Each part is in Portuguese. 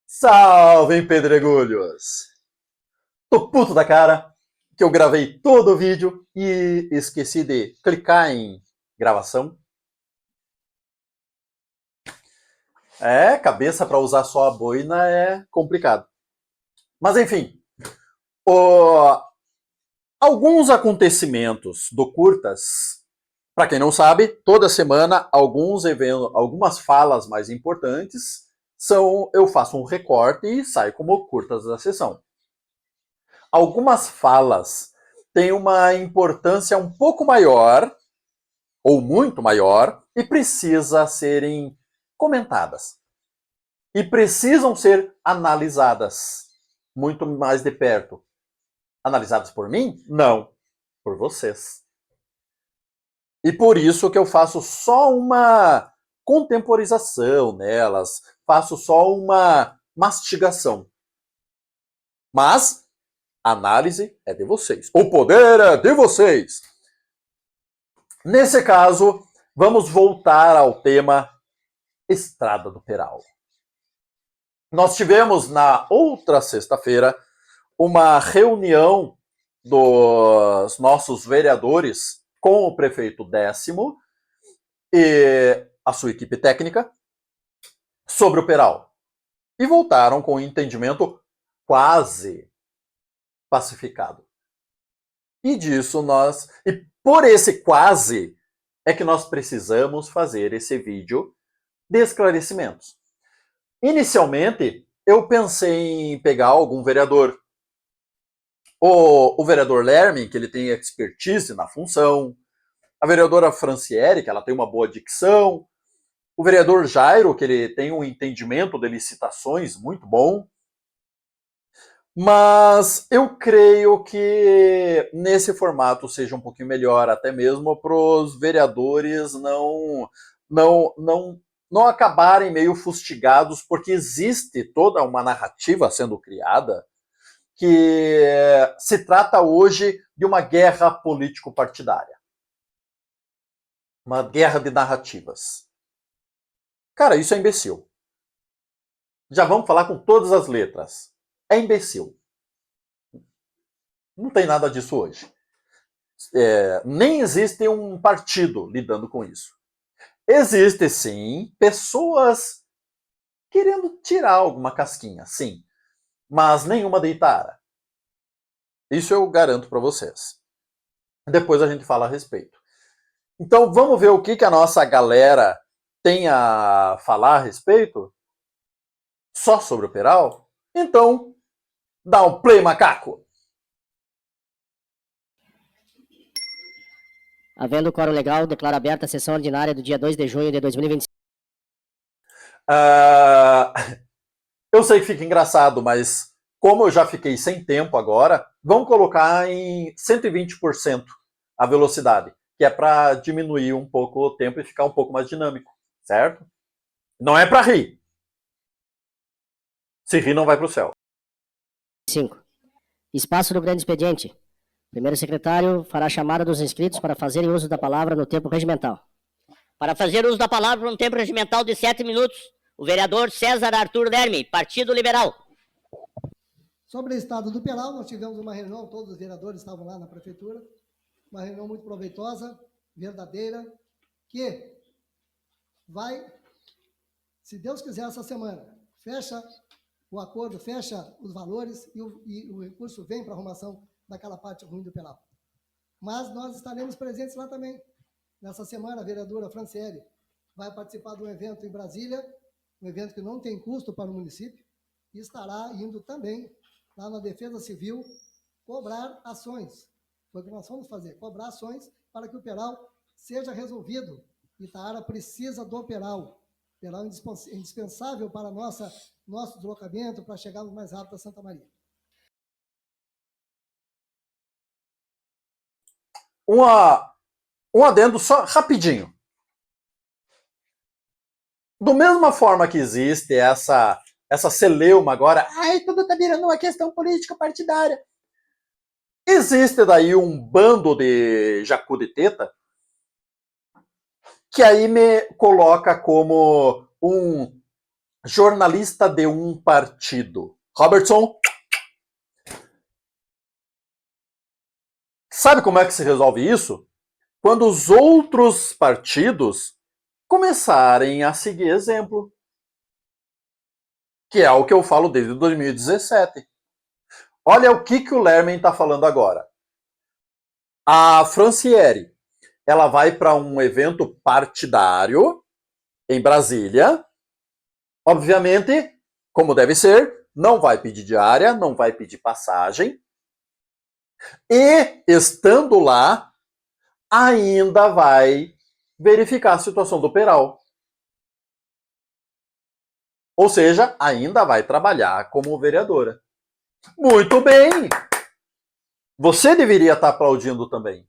Salve, pedregulhos! Tô puto da cara que eu gravei todo o vídeo e esqueci de clicar em gravação. Cabeça para usar só a boina é complicado. Mas enfim, o... alguns acontecimentos do Curtas, para quem não sabe, toda semana alguns eventos, algumas falas mais importantes eu faço um recorte e sai como Curtas da sessão. Algumas falas têm uma importância um pouco maior, ou muito maior, e precisa serem comentadas. E precisam ser analisadas muito mais de perto. Analisadas por mim? Não, por vocês. E por isso que eu faço só uma contemporização nelas, faço só uma mastigação. Mas a análise é de vocês. O poder é de vocês. Nesse caso, vamos voltar ao tema Estrada do Peral. Nós tivemos na outra sexta-feira uma reunião dos nossos vereadores com o prefeito Décimo e a sua equipe técnica sobre o Peral. E voltaram com um entendimento quase pacificado. E disso e por esse quase, é que nós precisamos fazer esse vídeo de esclarecimentos. Inicialmente, eu pensei em pegar algum vereador. O vereador Lermin, que ele tem expertise na função. A vereadora Franciele, que ela tem uma boa dicção. O vereador Jairo, que ele tem um entendimento de licitações muito bom. Mas eu creio que nesse formato seja um pouquinho melhor, até mesmo para os vereadores não acabarem meio fustigados, porque existe toda uma narrativa sendo criada que se trata hoje de uma guerra político-partidária. Uma guerra de narrativas. Cara, isso é imbecil. Já vamos falar com todas as letras. É imbecil. Não tem nada disso hoje. Nem existe um partido lidando com isso. Existe, sim, pessoas querendo tirar alguma casquinha, sim. Mas nenhuma de Itara. Isso eu garanto para vocês. Depois a gente fala a respeito. Então vamos ver o que a nossa galera tem a falar a respeito? Só sobre o Peral? Então, dá um play, macaco! Havendo quórum legal, declaro aberta a sessão ordinária do dia 2 de junho de 2025. Eu sei que fica engraçado, mas como eu já fiquei sem tempo agora, vamos colocar em 120% a velocidade, que é para diminuir um pouco o tempo e ficar um pouco mais dinâmico, certo? Não é para rir. Se rir, não vai para o céu. 5. Espaço do grande expediente. Primeiro secretário fará a chamada dos inscritos para fazerem uso da palavra no tempo regimental. Para fazer uso da palavra no tempo regimental de 7 minutos, o vereador César Arthur Lerme, Partido Liberal. Sobre o estado do Peral, nós tivemos uma reunião, todos os vereadores estavam lá na prefeitura, uma reunião muito proveitosa, verdadeira, que vai, se Deus quiser, essa semana, fecha o acordo, fecha os valores e o recurso vem para a arrumação daquela parte ruim do Peral. Mas nós estaremos presentes lá também. Nessa semana, a vereadora Franciele vai participar de um evento em Brasília, um evento que não tem custo para o município, e estará indo também lá na Defesa Civil cobrar ações. Foi o que nós vamos fazer, cobrar ações para que o Peral seja resolvido. Itaara precisa do Peral. O Peral é indispensável para nosso deslocamento, para chegarmos mais rápido a Santa Maria. Um adendo só rapidinho. Do mesma forma que existe essa celeuma agora, tudo está virando uma questão política partidária. Existe daí um bando de jacu de teta que aí me coloca como um jornalista de um partido. Robertson, sabe como é que se resolve isso? Quando os outros partidos começarem a seguir exemplo. Que é o que eu falo desde 2017. Olha o que o Lerman está falando agora. A Francieri, ela vai para um evento partidário em Brasília. Obviamente, como deve ser, não vai pedir diária, não vai pedir passagem. E, estando lá, ainda vai verificar a situação do Peral. Ou seja, ainda vai trabalhar como vereadora. Muito bem! Você deveria estar aplaudindo também.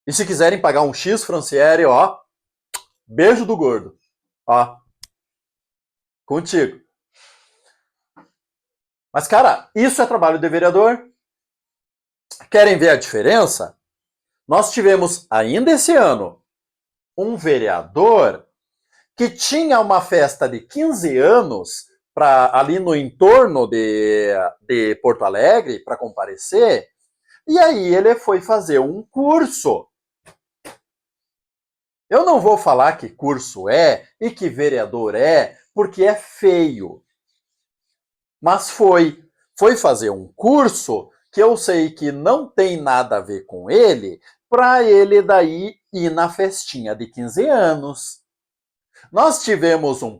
E se quiserem pagar um X, Francieri, ó, beijo do gordo. Ó, contigo. Mas, cara, isso é trabalho de vereador? Querem ver a diferença? Nós tivemos, ainda esse ano, um vereador que tinha uma festa de 15 anos ali no entorno de Porto Alegre para comparecer, e aí ele foi fazer um curso. Eu não vou falar que curso é e que vereador é, porque é feio. Mas foi fazer um curso que eu sei que não tem nada a ver com ele, para ele daí ir na festinha de 15 anos. Nós temos um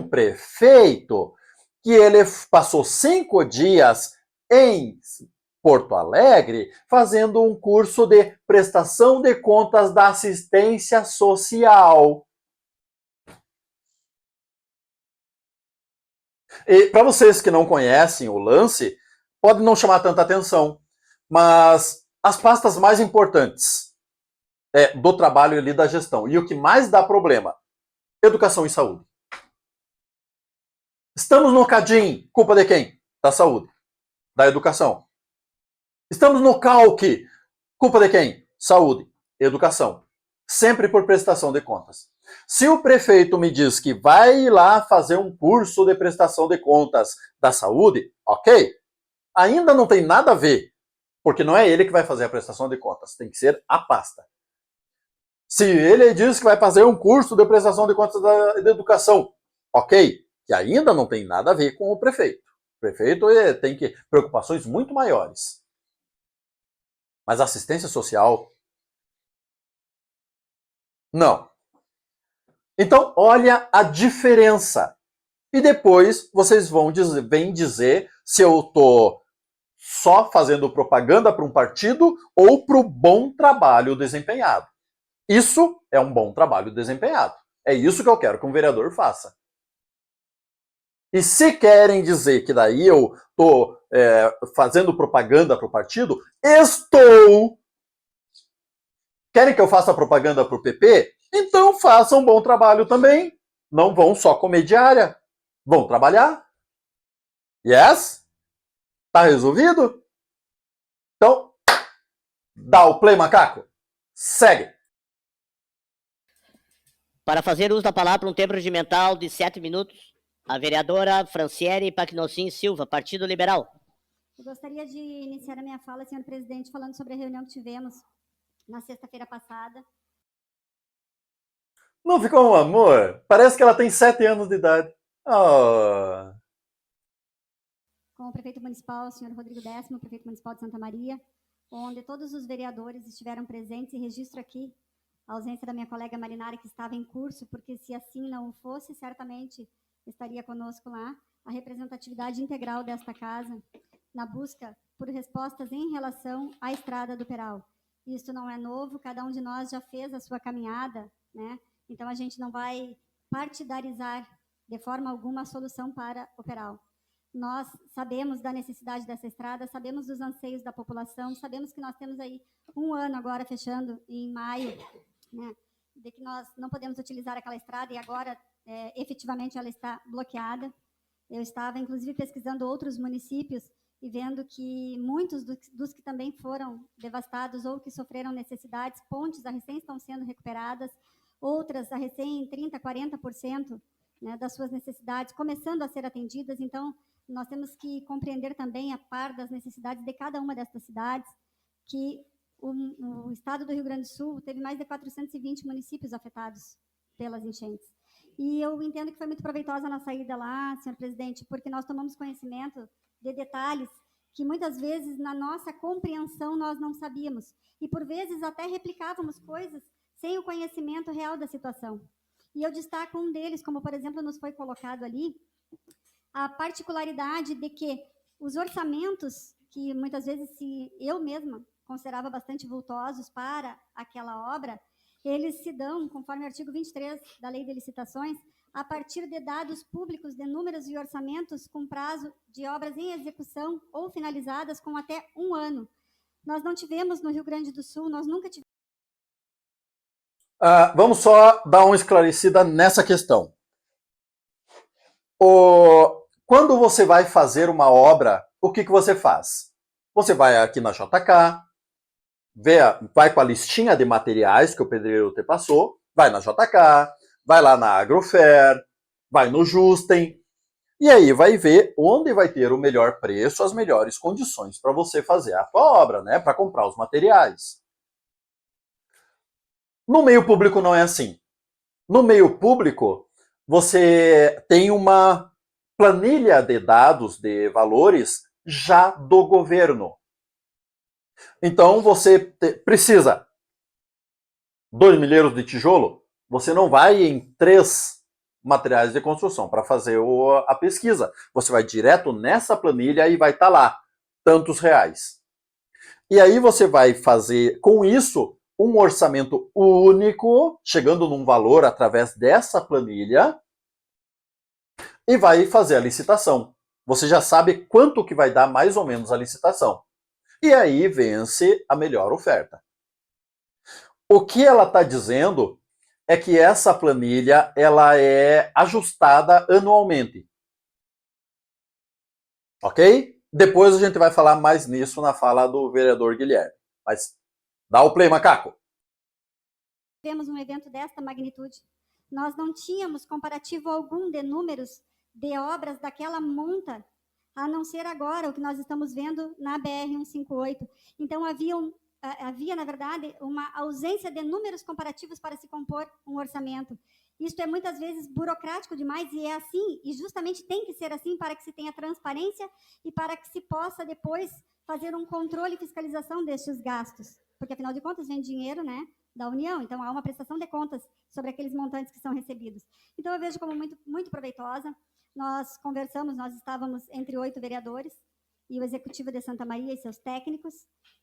prefeito que ele passou 5 dias em Porto Alegre fazendo um curso de prestação de contas da assistência social. E para vocês que não conhecem o lance, pode não chamar tanta atenção, mas as pastas mais importantes do trabalho ali da gestão e o que mais dá problema, educação e saúde. Estamos no CADIM, culpa de quem? Da saúde, da educação. Estamos no CALC, culpa de quem? Saúde, educação. Sempre por prestação de contas. Se o prefeito me diz que vai lá fazer um curso de prestação de contas da saúde, ok, ainda não tem nada a ver, porque não é ele que vai fazer a prestação de contas, tem que ser a pasta. Se ele diz que vai fazer um curso de prestação de contas da educação, ok, que ainda não tem nada a ver com o prefeito. O prefeito tem preocupações muito maiores. Mas assistência social, não. Então, olha a diferença. E depois vocês vêm dizer se eu estou só fazendo propaganda para um partido ou para o bom trabalho desempenhado. Isso é um bom trabalho desempenhado. É isso que eu quero que um vereador faça. E se querem dizer que daí eu estou fazendo propaganda para o partido, estou. Querem que eu faça propaganda para o PP? Então façam um bom trabalho também. Não vão só comer diária. Vão trabalhar. Yes? Tá resolvido? Então, dá o play, macaco. Segue. Para fazer uso da palavra um tempo regimental de 7 minutos, a vereadora Francieri Pacnossim Silva, Partido Liberal. Eu gostaria de iniciar a minha fala, senhor presidente, falando sobre a reunião que tivemos na sexta-feira passada. Não ficou um amor? Parece que ela tem 7 anos de idade. Oh. Com o prefeito municipal, o senhor Rodrigo Décimo, prefeito municipal de Santa Maria, onde todos os vereadores estiveram presentes, e registro aqui a ausência da minha colega Marinari, que estava em curso, porque se assim não fosse, certamente estaria conosco lá, a representatividade integral desta casa, na busca por respostas em relação à estrada do Peral. Isso não é novo, cada um de nós já fez a sua caminhada, né? Então a gente não vai partidarizar de forma alguma a solução para o Peral. Nós sabemos da necessidade dessa estrada, sabemos dos anseios da população, sabemos que nós temos aí um ano agora fechando em maio, né, de que nós não podemos utilizar aquela estrada e agora efetivamente ela está bloqueada. Eu estava inclusive pesquisando outros municípios e vendo que muitos dos que também foram devastados ou que sofreram necessidades, pontes recém estão sendo recuperadas, outras a recém 30%, 40%, né, das suas necessidades, começando a ser atendidas. Então, nós temos que compreender também a par das necessidades de cada uma destas cidades, que o estado do Rio Grande do Sul teve mais de 420 municípios afetados pelas enchentes. E eu entendo que foi muito proveitosa a nossa ida lá, senhor presidente, porque nós tomamos conhecimento de detalhes que muitas vezes na nossa compreensão nós não sabíamos. E por vezes até replicávamos coisas sem o conhecimento real da situação. E eu destaco um deles, como por exemplo nos foi colocado ali, a particularidade de que os orçamentos, que muitas vezes eu mesma considerava bastante vultosos para aquela obra, eles se dão, conforme o artigo 23 da Lei de Licitações, a partir de dados públicos de números e orçamentos com prazo de obras em execução ou finalizadas com até 1 ano. Nós não tivemos no Rio Grande do Sul, nós nunca tivemos. Vamos só dar uma esclarecida nessa questão. Quando você vai fazer uma obra, o que você faz? Você vai aqui na JK, vai com a listinha de materiais que o pedreiro te passou, vai na JK, vai lá na Agrofer, vai no Justem, e aí vai ver onde vai ter o melhor preço, as melhores condições para você fazer a tua obra, né? Para comprar os materiais. No meio público não é assim. No meio público, você tem uma planilha de dados, de valores, já do governo. Então, você precisa 2 milheiros de tijolo, você não vai em 3 materiais de construção para fazer a pesquisa. Você vai direto nessa planilha e vai estar lá, tantos reais. E aí você vai fazer, com isso, um orçamento único, chegando num valor através dessa planilha, e vai fazer a licitação. Você já sabe quanto que vai dar mais ou menos a licitação. E aí vence a melhor oferta. O que ela está dizendo é que essa planilha ela é ajustada anualmente. Ok? Depois a gente vai falar mais nisso na fala do vereador Guilherme. Mas dá o play, macaco. Tivemos um evento desta magnitude. Nós não tínhamos comparativo algum de números de obras daquela monta, a não ser agora o que nós estamos vendo na BR-158. Então, havia, na verdade, uma ausência de números comparativos para se compor um orçamento. Isto é muitas vezes burocrático demais e é assim, e justamente tem que ser assim para que se tenha transparência e para que se possa depois fazer um controle e fiscalização destes gastos. Porque, afinal de contas, vem dinheiro, né, da União, então há uma prestação de contas sobre aqueles montantes que são recebidos. Então, eu vejo como muito, muito proveitosa. Nós conversamos, nós estávamos entre 8 vereadores e o Executivo de Santa Maria e seus técnicos,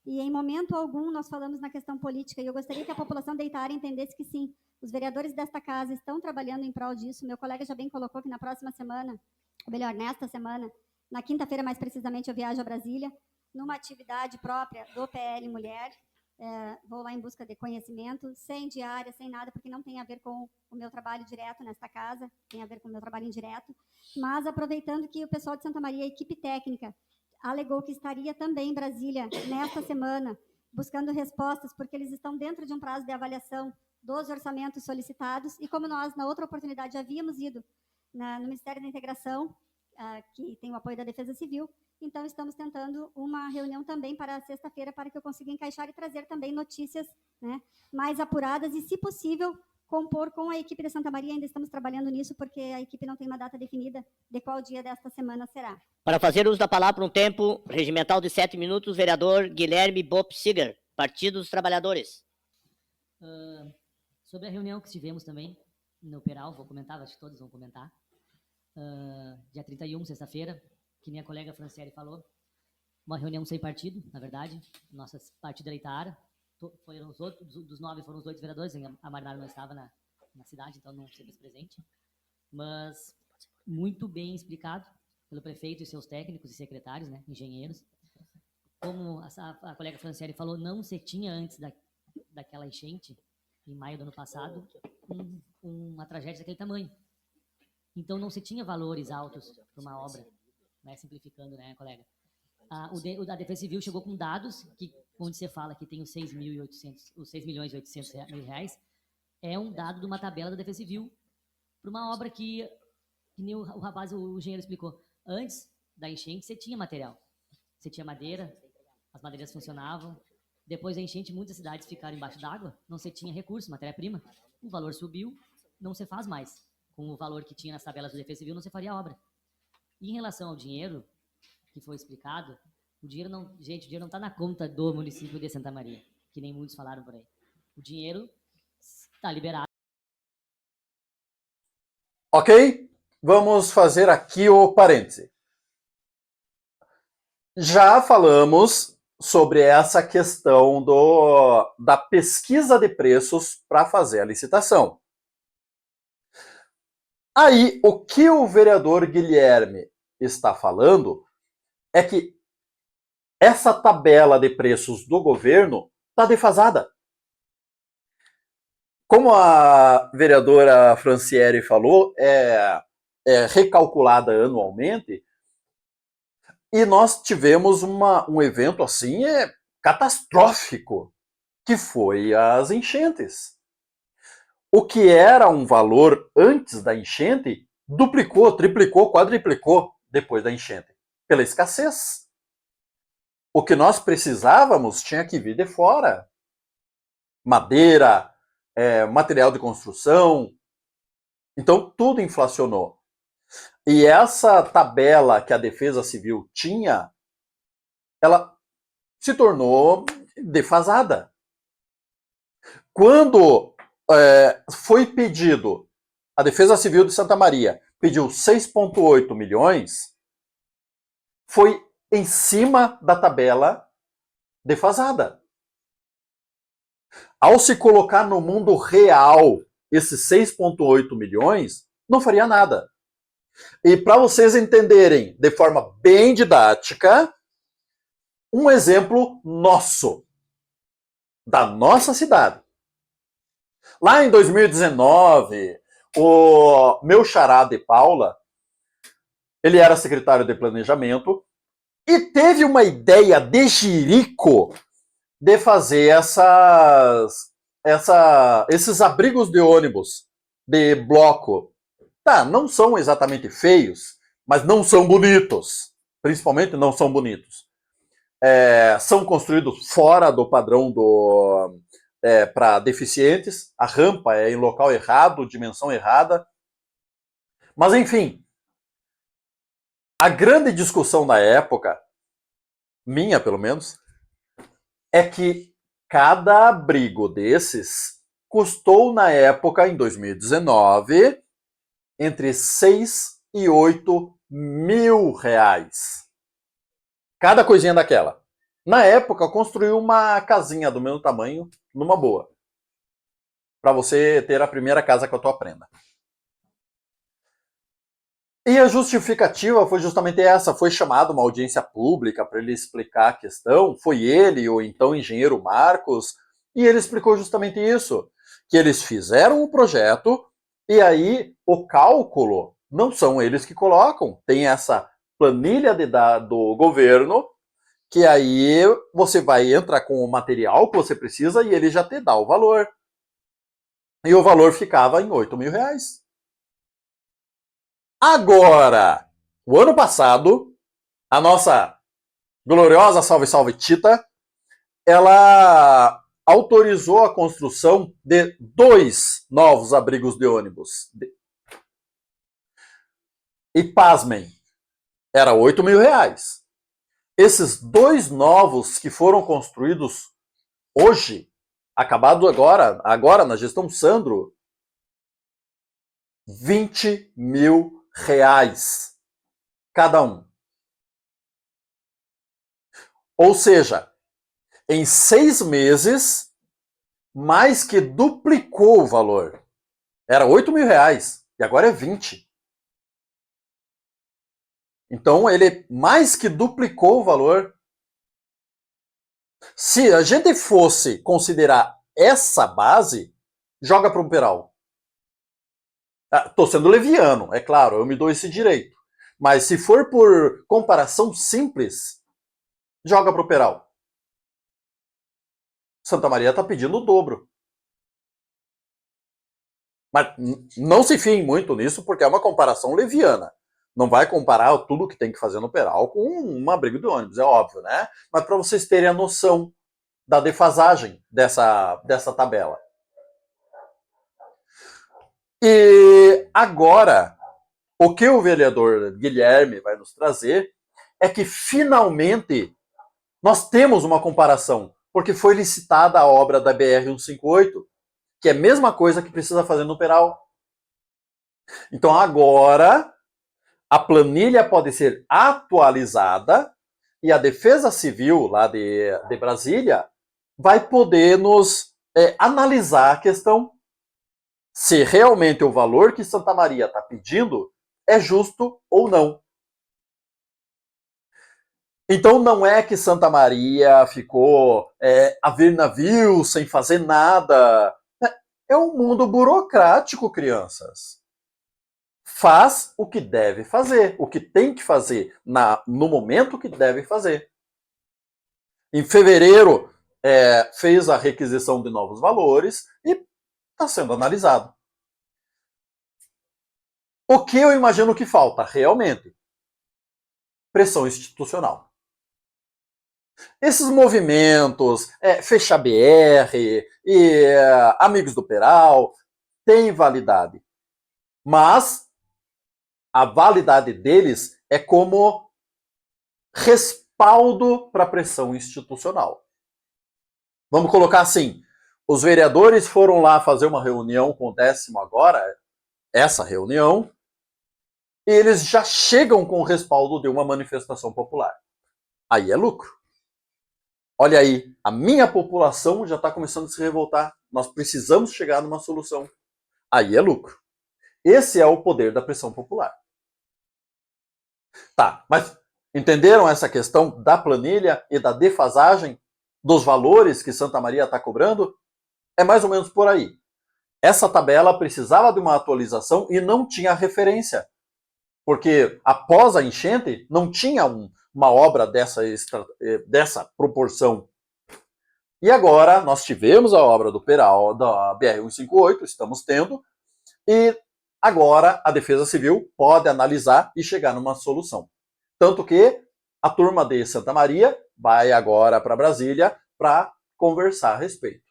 e em momento algum nós falamos na questão política, e eu gostaria que a população da Itaara entendesse que sim, os vereadores desta casa estão trabalhando em prol disso. Meu colega já bem colocou que na próxima semana, ou melhor, nesta semana, na quinta-feira mais precisamente, eu viajo a Brasília, numa atividade própria do PL Mulher. Vou lá em busca de conhecimento, sem diária, sem nada, porque não tem a ver com o meu trabalho direto nesta casa, tem a ver com o meu trabalho indireto, mas aproveitando que o pessoal de Santa Maria, a equipe técnica, alegou que estaria também em Brasília nesta semana, buscando respostas, porque eles estão dentro de um prazo de avaliação dos orçamentos solicitados, e como nós, na outra oportunidade, já havíamos ido no Ministério da Integração, que tem o apoio da Defesa Civil, então estamos tentando uma reunião também para sexta-feira para que eu consiga encaixar e trazer também notícias, né, mais apuradas e, se possível, compor com a equipe de Santa Maria. Ainda estamos trabalhando nisso porque a equipe não tem uma data definida de qual dia desta semana será. Para fazer uso da palavra por um tempo regimental de 7 minutos, vereador Guilherme Bopsiger, Partido dos Trabalhadores. Sobre a reunião que tivemos também no Peral, vou comentar, acho que todos vão comentar. Dia 31, sexta-feira, que nem a colega Franciele falou, uma reunião sem partido, na verdade, nossa partido era Itaara, foram os outros, dos 9 foram os 8 vereadores, a Marinara não estava na cidade, então não esteve presente, mas muito bem explicado pelo prefeito e seus técnicos e secretários, né, engenheiros. Como a colega Franciele falou, não se tinha antes daquela enchente, em maio do ano passado, uma tragédia daquele tamanho. Então, não se tinha valores altos para uma obra, né, simplificando, né, colega? A Defesa Civil chegou com dados, onde você fala que tem os 6 milhões e 800 reais, é um dado de uma tabela da Defesa Civil para uma obra que nem o rapaz, o engenheiro explicou. Antes da enchente, você tinha material. Você tinha madeira, as madeiras funcionavam. Depois da enchente, muitas cidades ficaram embaixo d'água, não se tinha recurso, matéria-prima. O valor subiu, não se faz mais. Com o valor que tinha nas tabelas da Defesa Civil, não se faria a obra. E em relação ao dinheiro, que foi explicado, o dinheiro não está na conta do município de Santa Maria, que nem muitos falaram por aí. O dinheiro está liberado. Ok? Vamos fazer aqui o parêntese. Já falamos sobre essa questão da pesquisa de preços para fazer a licitação. Aí, o que o vereador Guilherme está falando é que essa tabela de preços do governo está defasada. Como a vereadora Francieri falou, é recalculada anualmente, e nós tivemos um evento assim catastrófico, que foi as enchentes. O que era um valor antes da enchente, duplicou, triplicou, quadriplicou depois da enchente, pela escassez. O que nós precisávamos tinha que vir de fora. Madeira, material de construção. Então, tudo inflacionou. E essa tabela que a Defesa Civil tinha, ela se tornou defasada. Quando foi pedido, a Defesa Civil de Santa Maria pediu 6,8 milhões, foi em cima da tabela defasada. Ao se colocar no mundo real esses 6,8 milhões, não faria nada. E para vocês entenderem de forma bem didática, um exemplo nosso, da nossa cidade. Lá em 2019, o meu xará de Paula, ele era secretário de planejamento e teve uma ideia de jirico de fazer esses abrigos de ônibus de bloco. Tá, não são exatamente feios, mas não são bonitos. Principalmente não são bonitos. São construídos fora do padrão para deficientes. A rampa é em local errado, dimensão errada. Mas, enfim, a grande discussão da época, minha pelo menos, é que cada abrigo desses custou na época, em 2019, entre 6 e 8 mil reais. Cada coisinha daquela. Na época, construiu uma casinha do mesmo tamanho, numa boa. Para você ter a primeira casa com a tua prenda. E a justificativa foi justamente essa. Foi chamada uma audiência pública para ele explicar a questão. Foi ele, o então engenheiro Marcos, e ele explicou justamente isso. Que eles fizeram o projeto e aí o cálculo não são eles que colocam. Tem essa planilha do governo, que aí você vai entrar com o material que você precisa e ele já te dá o valor. E o valor ficava em 8 mil reais. Agora, o ano passado, a nossa gloriosa Salve Salve Tita, ela autorizou a construção de 2 novos abrigos de ônibus. E pasmem, era 8 mil reais. Esses 2 novos que foram construídos hoje, acabado agora na gestão Sandro, 20 mil reais cada um. Ou seja, em 6 meses, mais que duplicou o valor. Era 8 mil reais e agora é 20. Então ele mais que duplicou o valor. Se a gente fosse considerar essa base, joga para um peral. Estou sendo leviano, é claro, eu me dou esse direito. Mas se for por comparação simples, joga para o peral. Santa Maria está pedindo o dobro. Mas não se fiem muito nisso, porque é uma comparação leviana. Não vai comparar tudo que tem que fazer no Peral com uma briga de ônibus, é óbvio, né? Mas para vocês terem a noção da defasagem dessa tabela. E agora, o que o vereador Guilherme vai nos trazer é que finalmente nós temos uma comparação, porque foi licitada a obra da BR-158, que é a mesma coisa que precisa fazer no Peral. Então agora a planilha pode ser atualizada e a Defesa Civil lá de Brasília vai poder nos analisar a questão se realmente o valor que Santa Maria está pedindo é justo ou não. Então não é que Santa Maria ficou a ver navios sem fazer nada. É um mundo burocrático, crianças. Faz o que deve fazer, o que tem que fazer no momento que deve fazer. Em fevereiro fez a requisição de novos valores e está sendo analisado. O que eu imagino que falta realmente? Pressão institucional. Esses movimentos, Fecha BR e Amigos do Peral, têm validade. Mas a validade deles é como respaldo para a pressão institucional. Vamos colocar assim, os vereadores foram lá fazer uma reunião com o 10º agora, essa reunião, e eles já chegam com o respaldo de uma manifestação popular. Aí é lucro. Olha aí, a minha população já está começando a se revoltar. Nós precisamos chegar numa solução. Aí é lucro. Esse é o poder da pressão popular. Tá, mas entenderam essa questão da planilha e da defasagem dos valores que Santa Maria está cobrando? É mais ou menos por aí. Essa tabela precisava de uma atualização e não tinha referência. Porque após a enchente, não tinha uma obra dessa proporção. E agora nós tivemos a obra do Peral, da BR-158, estamos tendo, e agora a Defesa Civil pode analisar e chegar numa solução. Tanto que a turma de Santa Maria vai agora para Brasília para conversar a respeito.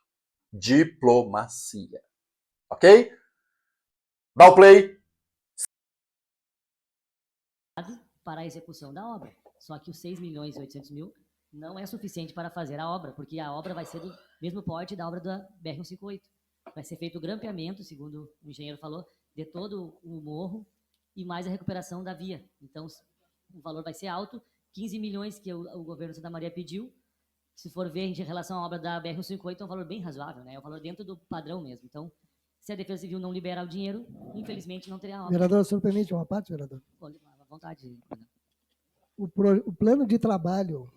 Diplomacia. Ok? Dá o play. Para a execução da obra. Só que os 6.800.000 não é suficiente para fazer a obra, porque a obra vai ser do mesmo porte da obra da BR-158. Vai ser feito o grampeamento, segundo o engenheiro falou, de todo o morro e mais a recuperação da via. Então, o valor vai ser alto. 15 milhões que o governo de Santa Maria pediu, se for ver em relação à obra da BR-158, é um valor bem razoável, né? É um valor dentro do padrão mesmo. Então, se a Defesa Civil não liberar o dinheiro, infelizmente não terá obra. Vereador, o senhor permite uma parte, vereador? À vontade. O plano de trabalho,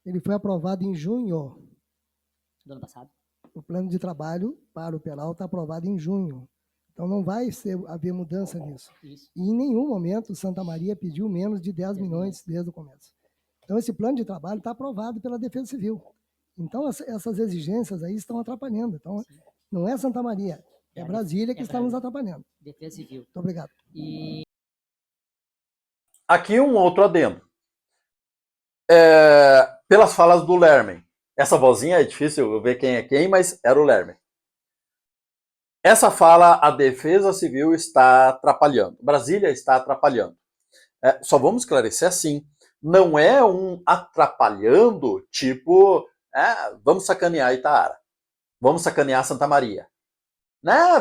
ele foi aprovado em junho. Do ano passado. O plano de trabalho para o Peral está aprovado em junho. Então não vai haver mudança nisso. Isso. E em nenhum momento Santa Maria pediu menos de 10 milhões desde o começo. Então esse plano de trabalho está aprovado pela Defesa Civil. Então essas exigências aí estão atrapalhando. Então não é Santa Maria, é Brasília que está nos atrapalhando. Defesa Civil. Muito obrigado. Aqui um outro adendo. Pelas falas do Lermen. Essa vozinha é difícil ver quem é quem, mas era o Lermen. Essa fala, a Defesa Civil está atrapalhando. Brasília está atrapalhando. Só vamos esclarecer assim. Não é um atrapalhando, tipo, vamos sacanear Itaara. Vamos sacanear Santa Maria.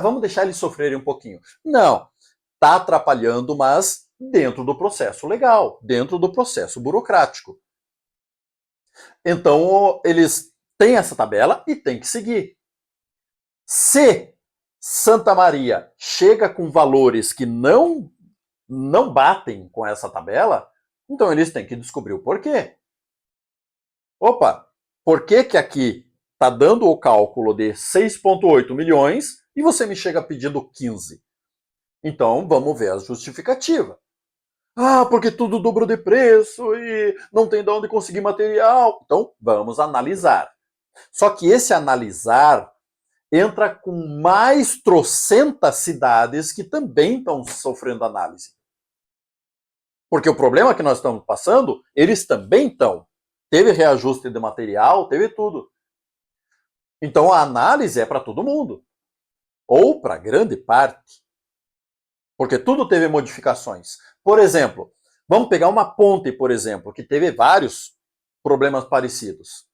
Vamos deixar eles sofrerem um pouquinho. Não. Está atrapalhando, mas dentro do processo legal, dentro do processo burocrático. Então, eles têm essa tabela e têm que seguir. Se Santa Maria chega com valores que não batem com essa tabela, então eles têm que descobrir o porquê. Opa, por que que aqui está dando o cálculo de 6,8 milhões e você me chega pedindo 15? Então, vamos ver a justificativa. Porque tudo dobrou de preço e não tem de onde conseguir material. Então, vamos analisar. Só que esse analisar, entra com mais trocentas cidades que também estão sofrendo análise. Porque o problema que nós estamos passando, eles também estão. Teve reajuste de material, teve tudo. Então a análise é para todo mundo. Ou para grande parte. Porque tudo teve modificações. Por exemplo, vamos pegar uma ponte, por exemplo, que teve vários problemas parecidos.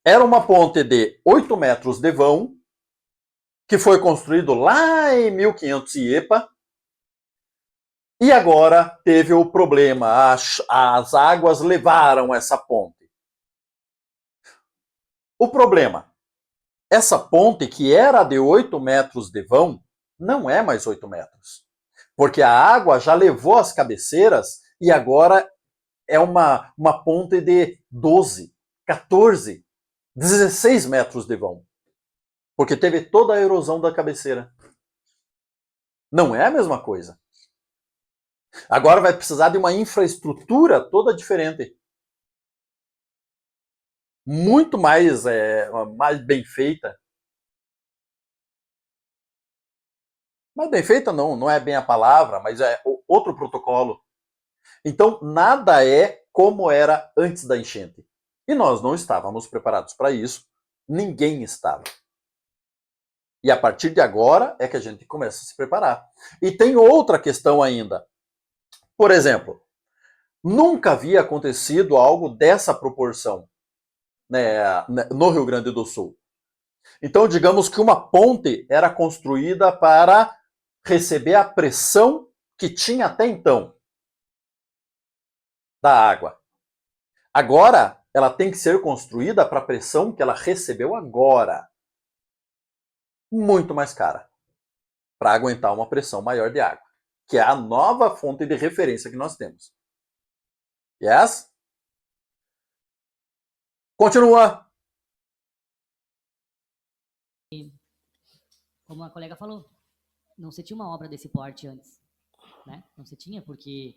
Era uma ponte de 8 metros de vão, que foi construído lá em 1500 e epa, e agora teve o problema, as águas levaram essa ponte. O problema, essa ponte que era de 8 metros de vão, não é mais 8 metros. Porque a água já levou as cabeceiras e agora é uma ponte de 12, 14, 16 metros de vão. Porque teve toda a erosão da cabeceira. Não é a mesma coisa. Agora vai precisar de uma infraestrutura toda diferente. Muito mais bem feita. Mais bem feita não é bem a palavra, mas é outro protocolo. Então, nada é como era antes da enchente. E nós não estávamos preparados para isso. Ninguém estava. E a partir de agora é que a gente começa a se preparar. E tem outra questão ainda. Por exemplo, nunca havia acontecido algo dessa proporção, né, no Rio Grande do Sul. Então, digamos que uma ponte era construída para receber a pressão que tinha até então da água. Agora, ela tem que ser construída para a pressão que ela recebeu agora. Muito mais cara. Para aguentar uma pressão maior de água. Que é a nova fonte de referência que nós temos. Yes? Continua. Como a colega falou, não se tinha uma obra desse porte antes, né? Não se tinha, porque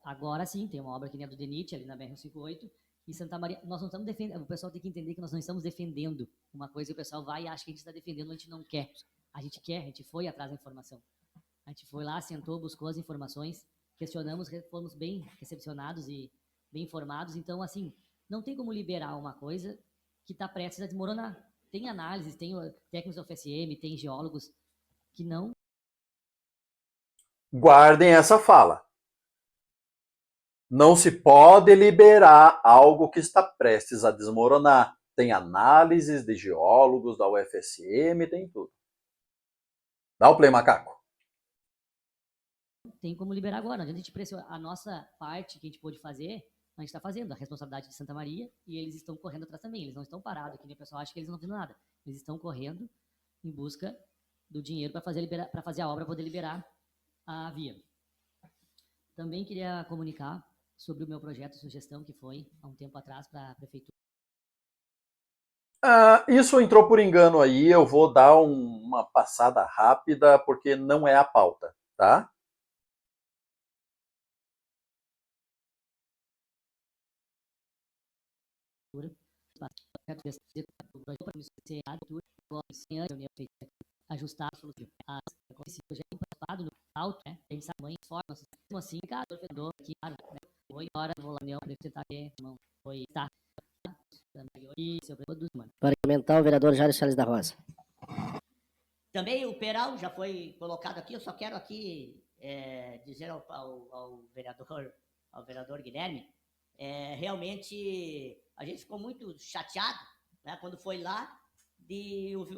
agora sim tem uma obra que nem a do DENIT, ali na BR-158, e Santa Maria, nós não estamos defendendo, o pessoal tem que entender que nós não estamos defendendo uma coisa e o pessoal vai e acha que a gente está defendendo, a gente não quer. A gente quer, a gente foi atrás da informação. A gente foi lá, sentou, buscou as informações, questionamos, fomos bem recepcionados e bem informados. Então, assim, não tem como liberar uma coisa que está prestes a desmoronar. Tem análises, tem técnicos da UFSM, tem geólogos que não... Guardem essa fala. Não se pode liberar algo que está prestes a desmoronar. Tem análises de geólogos da UFSM, tem tudo. Dá o play, macaco. Tem como liberar agora. A gente pressiona a nossa parte que a gente pôde fazer, a gente está fazendo, a responsabilidade de Santa Maria, e eles estão correndo atrás também. Eles não estão parados, que nem o pessoal acha que eles não estão fazendo nada. Eles estão correndo em busca do dinheiro para fazer a obra, poder liberar a via. Também queria comunicar sobre o meu projeto de sugestão que foi há um tempo atrás para a prefeitura. Isso entrou por engano aí, eu vou dar uma passada rápida, porque não é a pauta, tá? Ajustar a solução. Esse projeto passado no alto, né? Tem tamanho formas, assim, cada defendor aqui, né? Foi hora, vou lá, não, apresentar aqui, irmão. Foi, tá. Parlamentar, o vereador Jair Salles da Rosa. Também o Peral já foi colocado aqui, eu só quero aqui dizer ao vereador Guilherme, realmente a gente ficou muito chateado, né, quando foi lá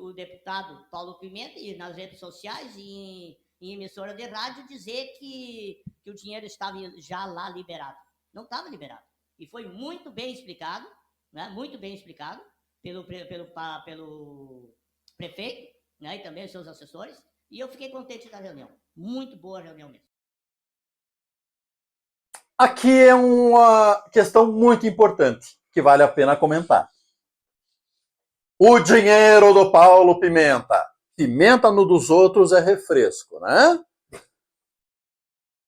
o deputado Paulo Pimenta e nas redes sociais e em emissora de rádio dizer que o dinheiro estava já lá liberado. Não estava liberado. E foi muito bem explicado, né, muito bem explicado pelo prefeito, né, e também os seus assessores, e eu fiquei contente da reunião. Muito boa reunião mesmo. Aqui é uma questão muito importante, que vale a pena comentar. O dinheiro do Paulo Pimenta. Pimenta no dos outros é refresco, né?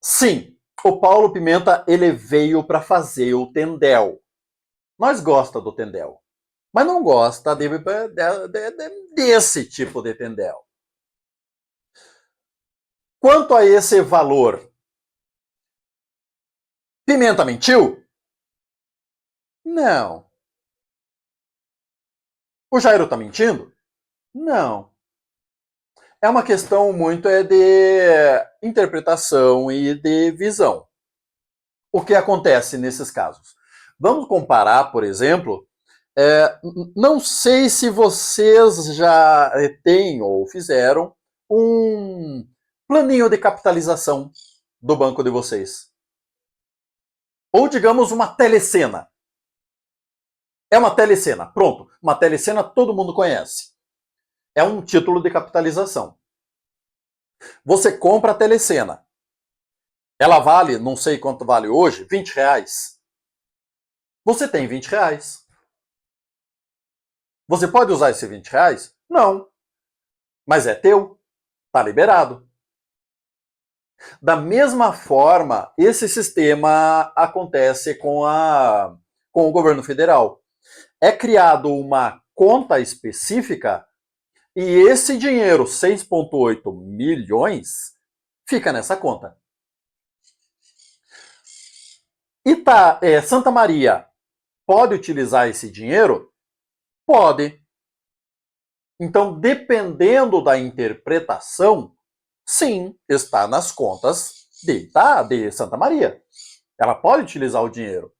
Sim, o Paulo Pimenta, ele veio para fazer o tendel. Nós gosta do tendel. mas não gosta desse tipo de tendel. Quanto a esse valor, Pimenta mentiu? Não. O Jairo está mentindo? Não. É uma questão muito de interpretação e de visão. O que acontece nesses casos? Vamos comparar, por exemplo, não sei se vocês já têm ou fizeram um planinho de capitalização do banco de vocês. Ou, digamos, uma telecena. É uma telecena, pronto. Uma telecena todo mundo conhece. É um título de capitalização. Você compra a telecena. Ela vale, não sei quanto vale hoje, R$20. Você tem R$20. Você pode usar esse R$20? Não. Mas é teu. Está liberado. Da mesma forma, esse sistema acontece com o governo federal. É criado uma conta específica e esse dinheiro, 6,8 milhões, fica nessa conta. Santa Maria pode utilizar esse dinheiro? Pode. Então, dependendo da interpretação, sim, está nas contas de Santa Maria. Ela pode utilizar o dinheiro.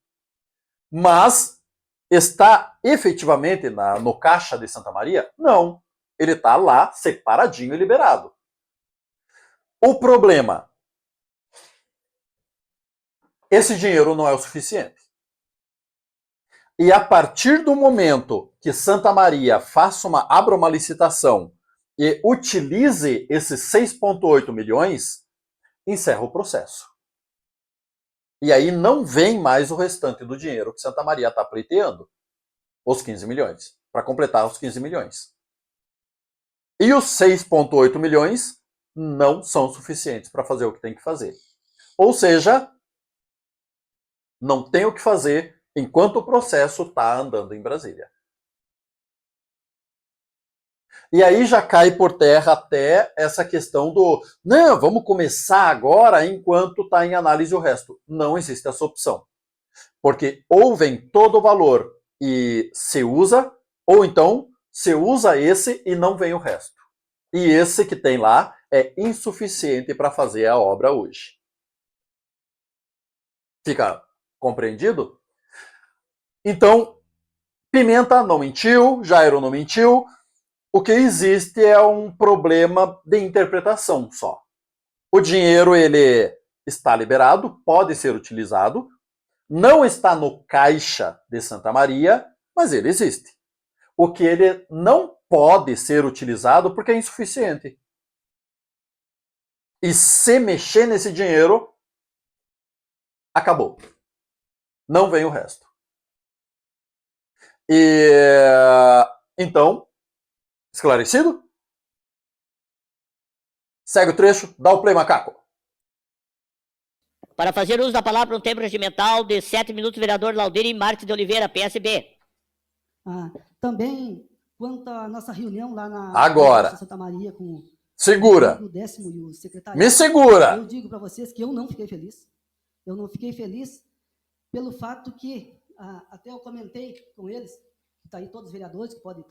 Mas está efetivamente no caixa de Santa Maria? Não. Ele está lá, separadinho e liberado. O problema: esse dinheiro não é o suficiente. E a partir do momento que Santa Maria abra uma licitação e utilize esses 6,8 milhões, encerra o processo. E aí não vem mais o restante do dinheiro que Santa Maria está pleiteando, os 15 milhões, para completar os 15 milhões. E os 6,8 milhões não são suficientes para fazer o que tem que fazer. Ou seja, não tem o que fazer enquanto o processo está andando em Brasília. E aí já cai por terra até essa questão não, vamos começar agora enquanto está em análise o resto. Não existe essa opção. Porque ou vem todo o valor e se usa, ou então se usa esse e não vem o resto. E esse que tem lá é insuficiente para fazer a obra hoje. Fica compreendido? Então, Pimenta não mentiu, Jairo não mentiu. O que existe é um problema de interpretação só. O dinheiro, ele está liberado, pode ser utilizado, não está no caixa de Santa Maria, mas ele existe. O que ele não pode ser utilizado porque é insuficiente. E se mexer nesse dinheiro, acabou. Não vem o resto. Então, esclarecido? Segue o trecho, dá o play, macaco. Para fazer uso da palavra no tempo regimental de 7 minutos, vereador Laudiri Marques de Oliveira, PSB. Também, quanto à nossa reunião lá na Agora. Santa Maria com Segura. o 10º e o secretário. Me segura. Eu digo para vocês que eu não fiquei feliz. Eu não fiquei feliz pelo fato que, até eu comentei com eles, que está aí todos os vereadores que podem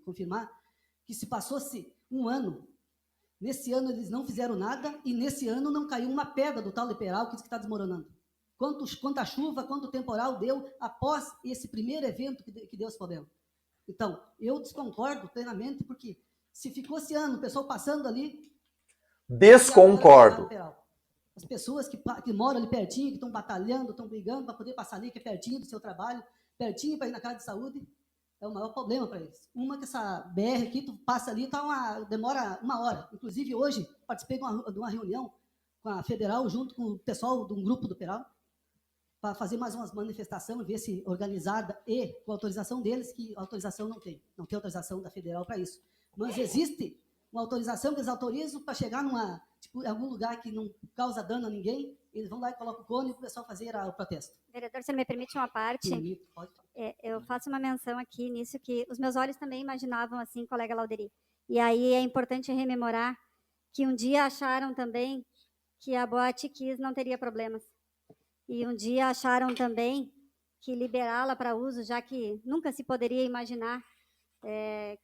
confirmar, que se passou-se um ano, nesse ano eles não fizeram nada e nesse ano não caiu uma pedra do tal Liberal que diz que está desmoronando. Quanta chuva, quanto temporal deu após esse primeiro evento que deu esse problema. Então, eu desconcordo plenamente, porque se ficou esse ano o pessoal passando ali... Desconcordo. As pessoas que moram ali pertinho, que estão batalhando, estão brigando para poder passar ali, que é pertinho do seu trabalho, pertinho para ir na casa de saúde, é o maior problema para eles. Uma que essa BR aqui, tu passa ali, demora 1 hora. Inclusive, hoje, participei de uma reunião com a Federal, junto com o pessoal de um grupo do Peral, para fazer mais umas manifestações, ver se organizada e com autorização deles, que autorização não tem autorização da Federal para isso. Mas existe uma autorização que eles autorizam para chegar tipo, em algum lugar que não causa dano a ninguém, eles vão lá e colocam o cone e o pessoal fazer o protesto. Vereador, se me permite uma parte, Permito, pode falar. eu faço uma menção aqui nisso que os meus olhos também imaginavam assim, colega Lauderi. E aí é importante rememorar que um dia acharam também que a Boate Kiss não teria problemas. E um dia acharam também que liberá-la para uso, já que nunca se poderia imaginar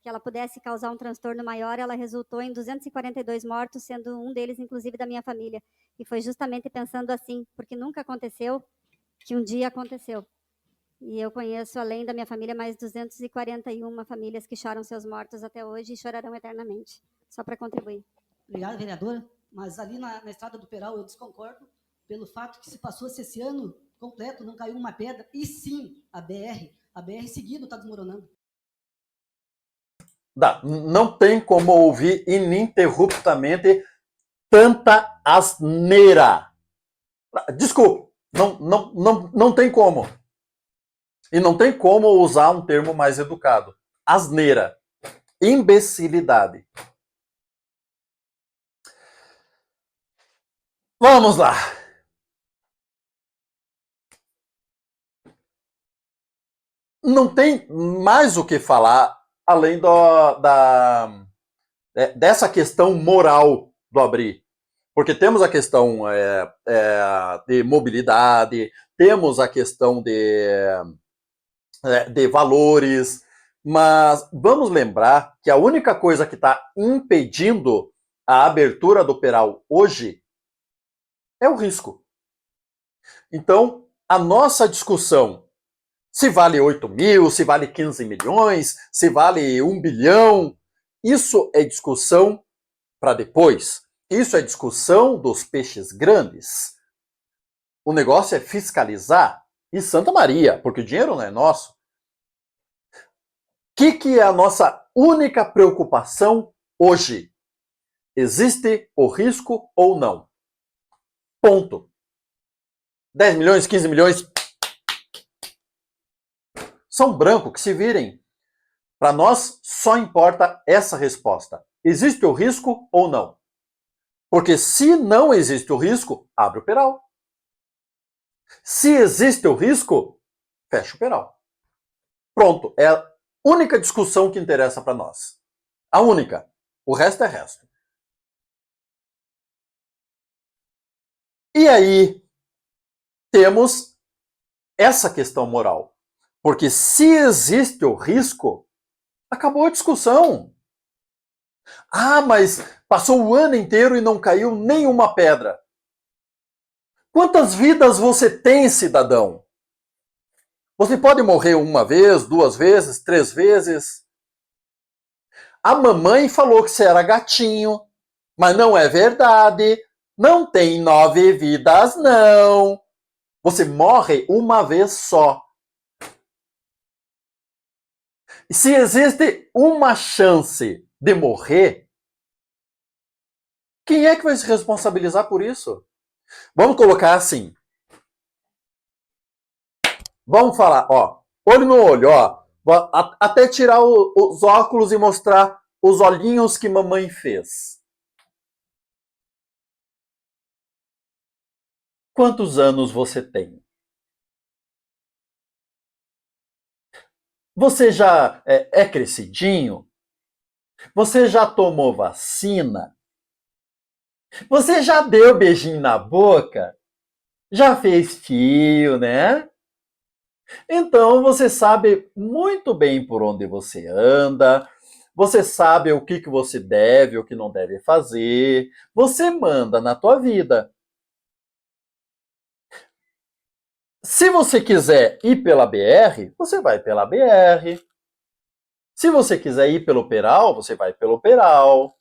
que ela pudesse causar um transtorno maior, ela resultou em 242 mortos, sendo um deles, inclusive, da minha família. E foi justamente pensando assim, porque nunca aconteceu, que um dia aconteceu. E eu conheço, além da minha família, mais 241 famílias que choram seus mortos até hoje e chorarão eternamente. Só para contribuir. Obrigado, vereadora. Mas ali na estrada do Peral eu desconcordo pelo fato que se passou-se esse ano completo, não caiu uma pedra, e sim a BR seguido está desmoronando. Não tem como ouvir ininterruptamente tanta asneira. Desculpe, não tem como. E não tem como usar um termo mais educado. Asneira. Imbecilidade. Vamos lá. Não tem mais o que falar além dessa questão moral do Abri. Porque temos a questão de mobilidade, temos a questão de valores, mas vamos lembrar que a única coisa que está impedindo a abertura do Peral hoje é o risco. Então, a nossa discussão, se vale 8 mil, se vale 15 milhões, se vale 1 bilhão, isso é discussão para depois. Isso é discussão dos peixes grandes. O negócio é fiscalizar e Santa Maria, porque o dinheiro não é nosso. O que é a nossa única preocupação hoje? Existe o risco ou não? Ponto. 10 milhões, 15 milhões. São branco, que se virem. Para nós, só importa essa resposta. Existe o risco ou não? Porque se não existe o risco, abre o Peral. Se existe o risco, fecha o Peral. Pronto. É a única discussão que interessa para nós. A única. O resto é resto. E aí, temos essa questão moral. Porque se existe o risco, acabou a discussão. Ah, mas passou o ano inteiro e não caiu nenhuma pedra. Quantas vidas você tem, cidadão? Você pode morrer uma vez, 2 vezes, 3 vezes. A mamãe falou que você era gatinho, mas não é verdade. Não tem 9 vidas, não. Você morre uma vez só. E se existe uma chance de morrer, quem é que vai se responsabilizar por isso? Vamos colocar assim. Vamos falar, ó, olho no olho, ó. Até tirar os óculos e mostrar os olhinhos que mamãe fez. Quantos anos você tem? Você já é crescidinho? Você já tomou vacina? Você já deu beijinho na boca? Já fez fio, né? Então você sabe muito bem por onde você anda, você sabe o que você deve, o que não deve fazer, você manda na tua vida. Se você quiser ir pela BR, você vai pela BR. Se você quiser ir pelo Peral, você vai pelo Peral.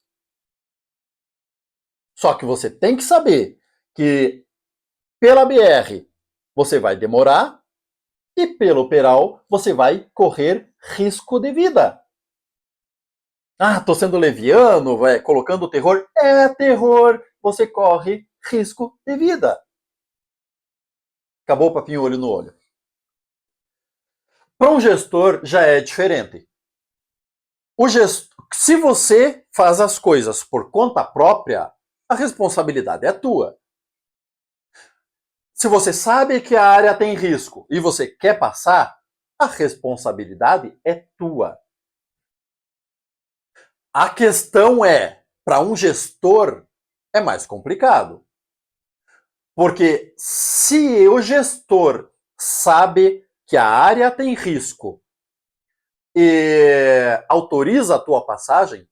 Só que você tem que saber que pela BR você vai demorar e pelo Peral você vai correr risco de vida. Ah, tô sendo leviano, colocando terror. É terror, você corre risco de vida. Acabou o papinho olho no olho. Para um gestor já é diferente. Se você faz as coisas por conta própria, a responsabilidade é tua. Se você sabe que a área tem risco e você quer passar, a responsabilidade é tua. A questão é, para um gestor, é mais complicado. Porque se o gestor sabe que a área tem risco e autoriza a tua passagem,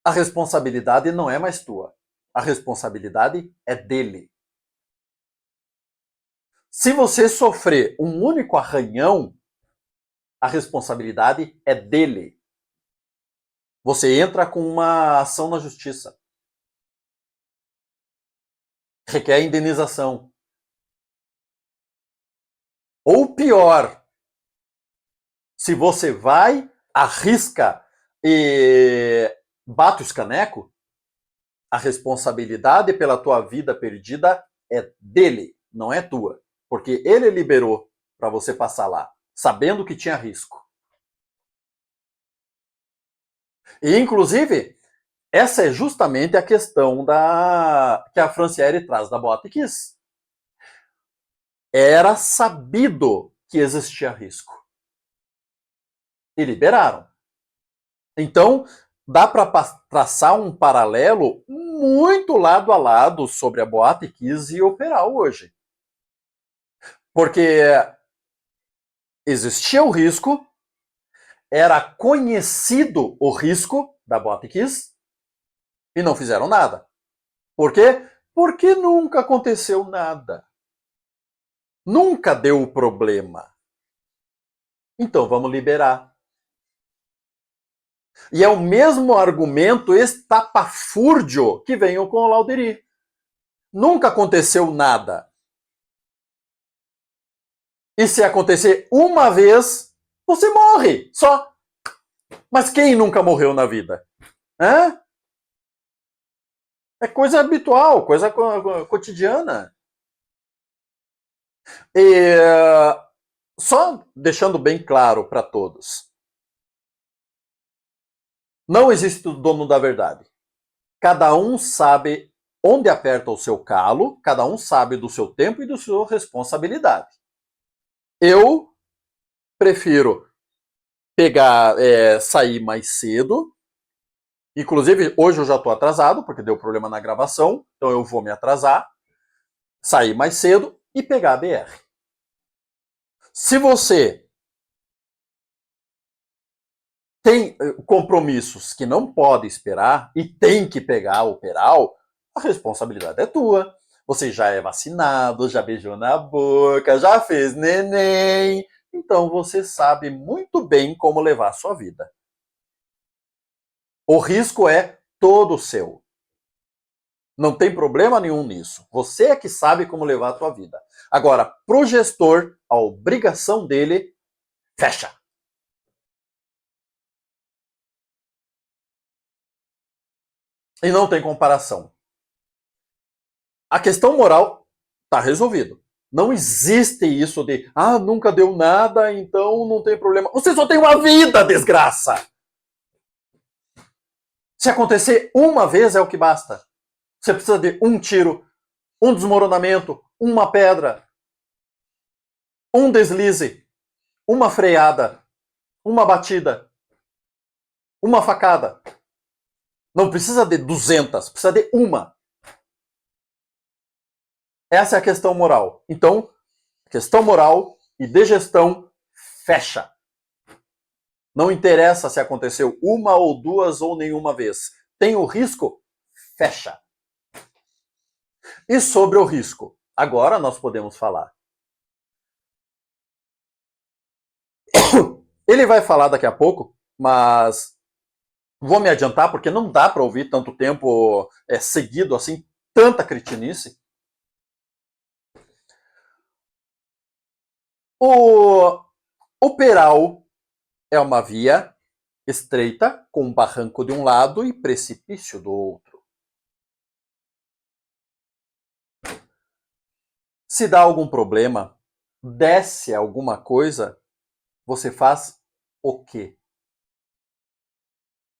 a responsabilidade não é mais tua. A responsabilidade é dele. Se você sofrer um único arranhão, a responsabilidade é dele. Você entra com uma ação na justiça. Requer indenização. Ou pior, se você vai, arrisca e bate os canecos, a responsabilidade pela tua vida perdida é dele, não é tua. Porque ele liberou para você passar lá, sabendo que tinha risco. E, inclusive, essa é justamente a questão que a Franciele traz da Boate Kiss. Era sabido que existia risco. E liberaram. Então, dá para traçar um paralelo muito lado a lado sobre a Boate Kiss e o Peral hoje. Porque existia o risco, era conhecido o risco da Boate Kiss e não fizeram nada. Por quê? Porque nunca aconteceu nada. Nunca deu problema. Então vamos liberar. E é o mesmo argumento estapafúrdio que veio com o Lauderi. Nunca aconteceu nada. E se acontecer uma vez, você morre. Só. Mas quem nunca morreu na vida? Hã? É coisa habitual, coisa cotidiana. E só deixando bem claro para todos. Não existe o dono da verdade. Cada um sabe onde aperta o seu calo, cada um sabe do seu tempo e da sua responsabilidade. Eu prefiro sair mais cedo. Inclusive, hoje eu já estou atrasado, porque deu problema na gravação, então eu vou me atrasar, sair mais cedo e pegar a BR. Se você tem compromissos que não pode esperar e tem que pegar o Peral, a responsabilidade é tua. Você já é vacinado, já beijou na boca, já fez neném. Então você sabe muito bem como levar a sua vida. O risco é todo seu. Não tem problema nenhum nisso. Você é que sabe como levar a sua vida. Agora, pro gestor, a obrigação dele, fecha. E não tem comparação. A questão moral está resolvido. Não existe isso de, nunca deu nada, então não tem problema. Você só tem uma vida, desgraça! Se acontecer uma vez é o que basta. Você precisa de um tiro, um desmoronamento, uma pedra, um deslize, uma freada, uma batida, uma facada. Não precisa de 200, precisa de uma. Essa é a questão moral. Então, questão moral e de gestão, fecha. Não interessa se aconteceu uma ou duas ou nenhuma vez. Tem o risco? Fecha. E sobre o risco? Agora nós podemos falar. Ele vai falar daqui a pouco, mas vou me adiantar porque não dá para ouvir tanto tempo seguido assim, tanta cretinice. O Peral é uma via estreita com um barranco de um lado e precipício do outro. Se dá algum problema, desce alguma coisa, você faz o quê?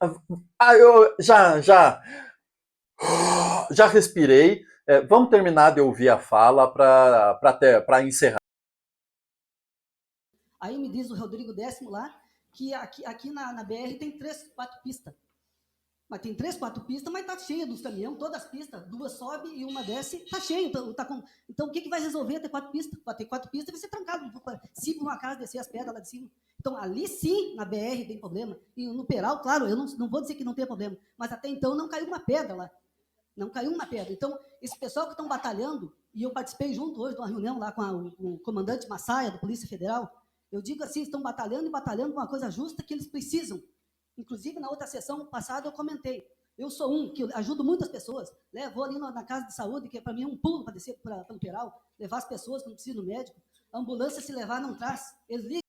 Eu já respirei. Vamos terminar de ouvir a fala para encerrar. Aí me diz o Rodrigo Décimo lá que aqui na BR tem 3, 4 pistas. Mas tem 3, 4 pistas, mas tá cheia dos caminhões, todas as pistas, 2 sobe e 1 desce, tá cheio. Então o que vai resolver ter 4 pistas? Para ter 4 pistas vai ser trancado, se por uma casa descer as pedras lá de cima. Então ali sim, na BR tem problema. E no Peral, claro, eu não vou dizer que não tem problema, mas até então não caiu uma pedra lá. Não caiu uma pedra. Então, esse pessoal que estão batalhando, e eu participei junto hoje de uma reunião lá com o comandante Massaia, da Polícia Federal, eu digo assim, estão batalhando e batalhando com uma coisa justa que eles precisam. Inclusive, na outra sessão passada, eu comentei. Eu sou que eu ajudo muitas pessoas. Vou ali na casa de saúde, que para mim é um pulo para descer para o Peral, levar as pessoas que não precisam do médico. A ambulância, se levar, não traz. Eles ligam.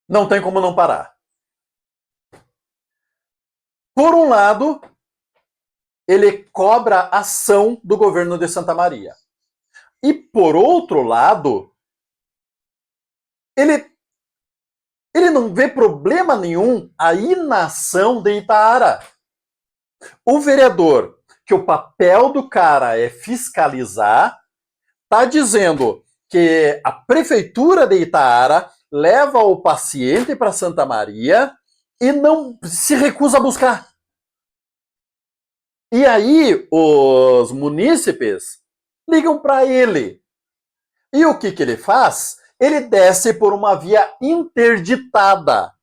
Não tem como não parar. Por um lado, ele cobra a ação do governo de Santa Maria. E, por outro lado, ele não vê problema nenhum a inação de Itaara. O vereador, que o papel do cara é fiscalizar, está dizendo que a prefeitura de Itaara leva o paciente para Santa Maria e não se recusa a buscar. E aí os munícipes ligam para ele. E o que ele faz? Ele desce por uma via interditada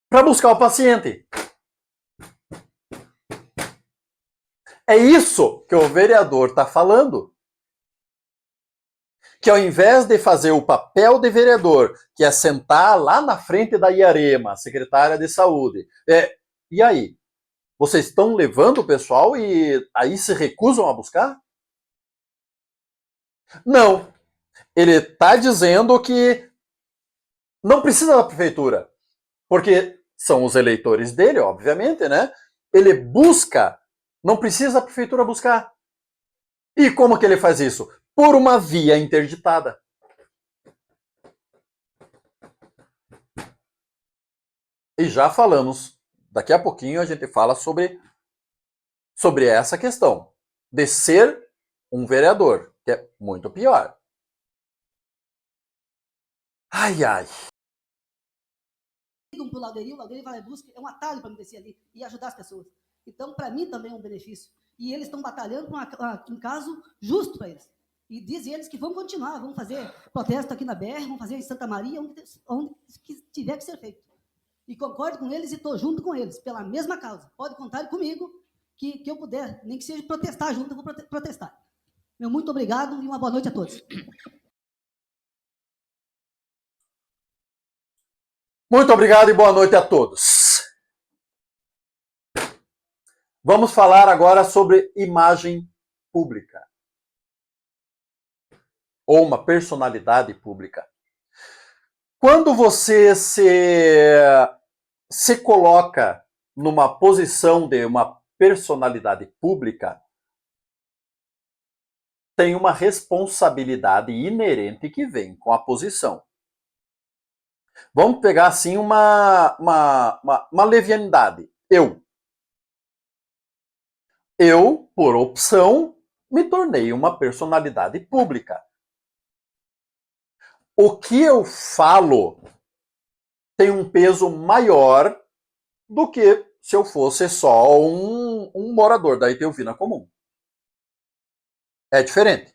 para buscar o paciente. É isso que o vereador está falando. Que ao invés de fazer o papel de vereador, que é sentar lá na frente da Iarema, secretária de saúde, e aí? Vocês estão levando o pessoal e aí se recusam a buscar? Não. Ele está dizendo que não precisa da prefeitura, porque são os eleitores dele, obviamente, né? Ele busca, não precisa a prefeitura buscar. E como que ele faz isso? Por uma via interditada. E já falamos, daqui a pouquinho a gente fala sobre essa questão de ser um vereador, que é muito pior. Ai, ai. Ligam para o Lauderi vai lá e busca, é um atalho para me descer ali e ajudar as pessoas. Então, para mim também é um benefício. E eles estão batalhando por um caso justo para eles. E dizem eles que vão continuar, vão fazer protesto aqui na BR, vão fazer em Santa Maria, onde tiver que ser feito. E concordo com eles e estou junto com eles, pela mesma causa. Pode contar comigo que eu puder, nem que seja protestar junto, eu vou protestar. Meu muito obrigado e uma boa noite a todos. Muito obrigado e boa noite a todos. Vamos falar agora sobre imagem pública. Ou uma personalidade pública. Quando você se coloca numa posição de uma personalidade pública, tem uma responsabilidade inerente que vem com a posição. Vamos pegar assim uma levianidade. Eu, por opção, me tornei uma personalidade pública. O que eu falo tem um peso maior do que se eu fosse só um morador da Iteuvina comum. É diferente.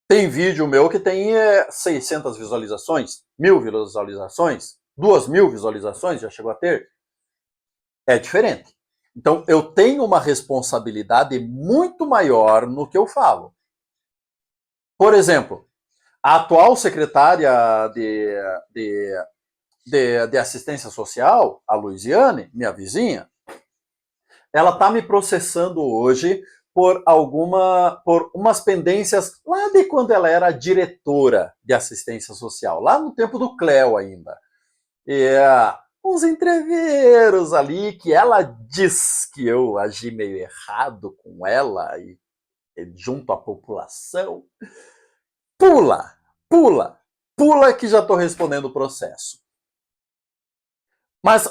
Tem vídeo meu que tem 600 visualizações, 1000 visualizações, 2000 visualizações, já chegou a ter. É diferente. Então, eu tenho uma responsabilidade muito maior no que eu falo. Por exemplo, a atual secretária de assistência social, a Luiziane, minha vizinha, ela está me processando hoje por umas pendências lá de quando ela era diretora de assistência social, lá no tempo do Cléo ainda. Uns entreveros ali que ela diz que eu agi meio errado com ela e junto à população. Pula! Pula que já estou respondendo o processo. Mas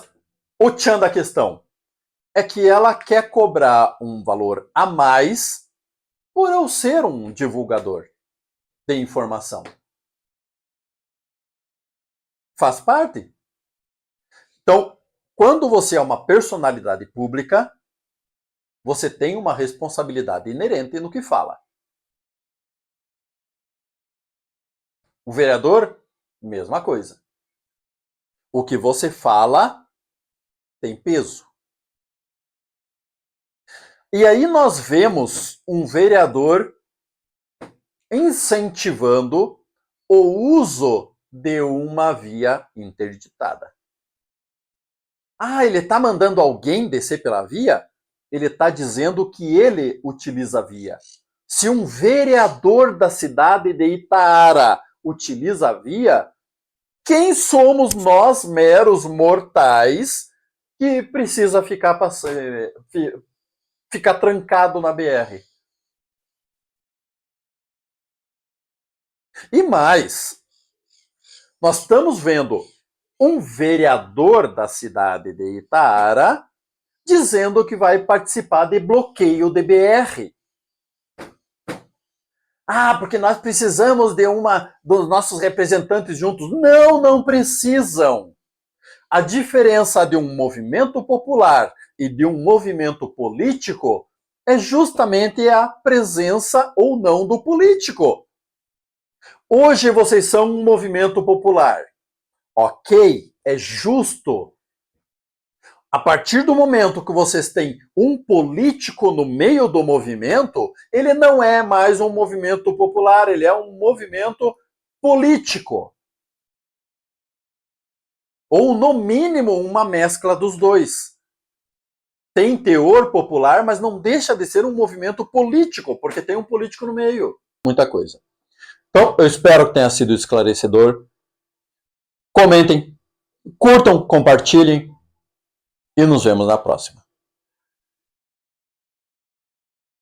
o tchan da questão é que ela quer cobrar um valor a mais por eu ser um divulgador de informação. Faz parte. Então, quando você é uma personalidade pública, você tem uma responsabilidade inerente no que fala. O vereador, mesma coisa. O que você fala tem peso. E aí nós vemos um vereador incentivando o uso de uma via interditada. Ah, ele está mandando alguém descer pela via? Ele está dizendo que ele utiliza a via. Se um vereador da cidade de Itaara utiliza a via, quem somos nós, meros mortais, que precisa ficar trancado na BR? E mais, nós estamos vendo um vereador da cidade de Itaara dizendo que vai participar de bloqueio de BR. Ah, porque nós precisamos de dos nossos representantes juntos. Não, não precisam. A diferença de um movimento popular e de um movimento político é justamente a presença ou não do político. Hoje vocês são um movimento popular. Ok, é justo. A partir do momento que vocês têm um político no meio do movimento, ele não é mais um movimento popular, ele é um movimento político. Ou, no mínimo, uma mescla dos dois. Tem teor popular, mas não deixa de ser um movimento político, porque tem um político no meio. Muita coisa. Então, eu espero que tenha sido esclarecedor. Comentem, curtam, compartilhem e nos vemos na próxima.